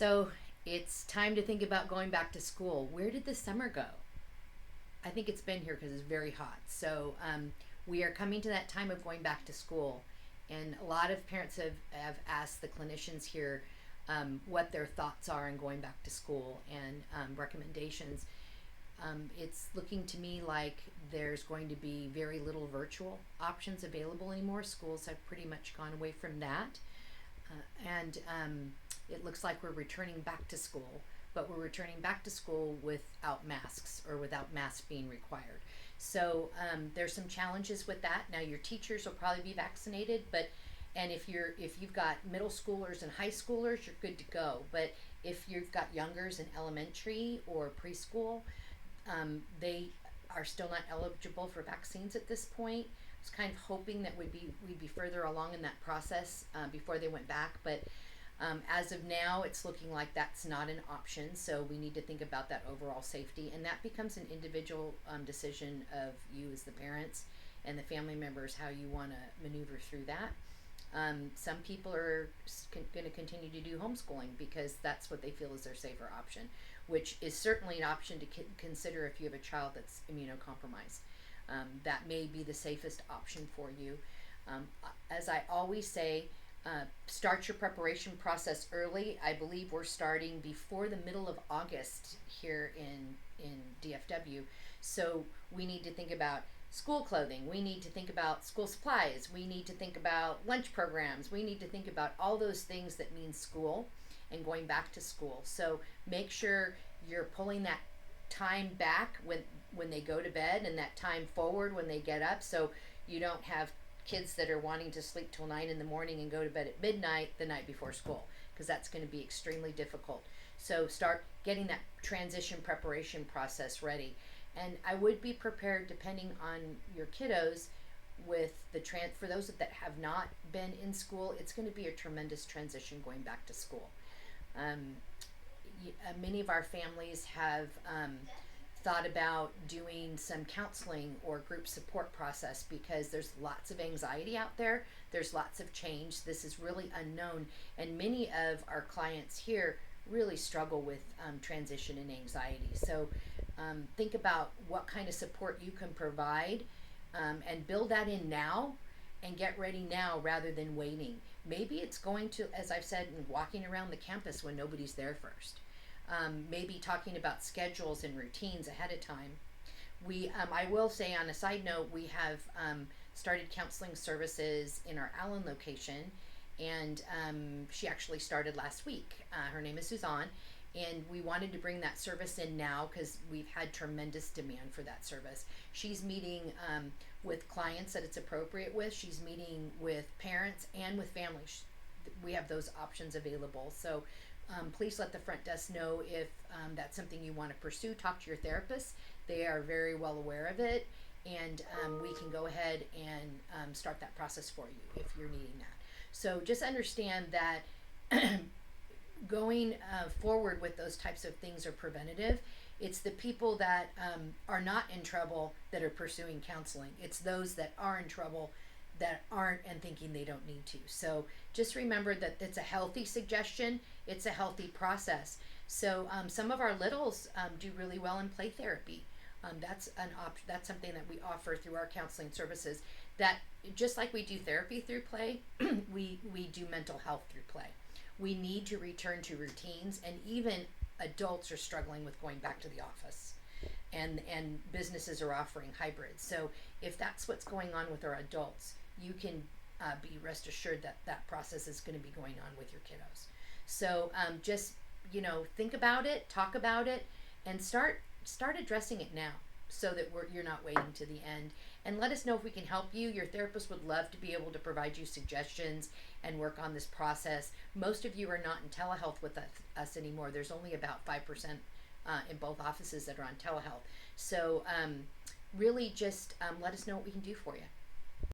So it's time to think about going back to school. Where did the summer go? I think it's been here because it's very hot. So we are coming to that time of going back to school. And a lot of parents have asked the clinicians here what their thoughts are on going back to school and recommendations. It's looking to me like there's going to be very little virtual options available anymore. Schools have pretty much gone away from that. And it looks like we're returning back to school, but we're returning back to school without masks or without masks being required. So there's some challenges with that. Now your teachers will probably be vaccinated, but and if you've got middle schoolers and high schoolers, you're good to go. But if you've got youngers in elementary or preschool, they are still not eligible for vaccines at this point. I was kind of hoping that we'd be further along in that process before they went back, but as of now, it's looking like that's not an option. So we need to think about that overall safety, and that becomes an individual decision of you as the parents and the family members how you want to maneuver through that. Some people are going to continue to do homeschooling because that's what they feel is their safer option, which is certainly an option to consider if you have a child that's immunocompromised. That may be the safest option for you. As I always say, start your preparation process early. I believe we're starting before the middle of August here in DFW. So we need to think about school clothing. We need to think about school supplies. We need to think about lunch programs. We need to think about all those things that mean school and going back to school. So make sure you're pulling that time back when they go to bed and that time forward when they get up, so you don't have kids that are wanting to sleep till 9 in the morning and go to bed at midnight the night before school, because that's going to be extremely difficult. So start getting that transition preparation process ready. And I would be prepared, depending on your kiddos, with the for those that have not been in school, it's going to be a tremendous transition going back to school. Many of our families have thought about doing some counseling or group support process because there's lots of anxiety out there. There's lots of change. This is really unknown, and many of our clients here really struggle with transition and anxiety. So think about what kind of support you can provide, and build that in now and get ready now rather than waiting. Maybe it's going to, as I've said, walking around the campus when nobody's there first. Maybe talking about schedules and routines ahead of time. I will say on a side note, we have started counseling services in our Allen location, and she actually started last week. Her name is Suzanne, and we wanted to bring that service in now because we've had tremendous demand for that service. She's meeting with clients that it's appropriate with. She's meeting with parents and with families. We have those options available. So please let the front desk know if that's something you want to pursue. Talk to your therapist. They are very well aware of it, and we can go ahead and start that process for you if you're needing that. So just understand that going forward with those types of things are preventative. It's the people that are not in trouble that are pursuing counseling. It's those that are in trouble that aren't and thinking they don't need to. So just remember that it's a healthy suggestion. It's a healthy process. So some of our littles do really well in play therapy. That's that's something that we offer through our counseling services. That just like we do therapy through play, we do mental health through play. We need to return to routines, and even adults are struggling with going back to the office. And businesses are offering hybrids. So if that's what's going on with our adults, you can be rest assured that that process is going to be going on with your kiddos. So just think about it, talk about it, and start addressing it now, so that you're not waiting to the end. And let us know if we can help you. Your therapist would love to be able to provide you suggestions and work on this process. Most of you are not in telehealth with us anymore. There's only about 5% in both offices that are on telehealth. So really just let us know what we can do for you.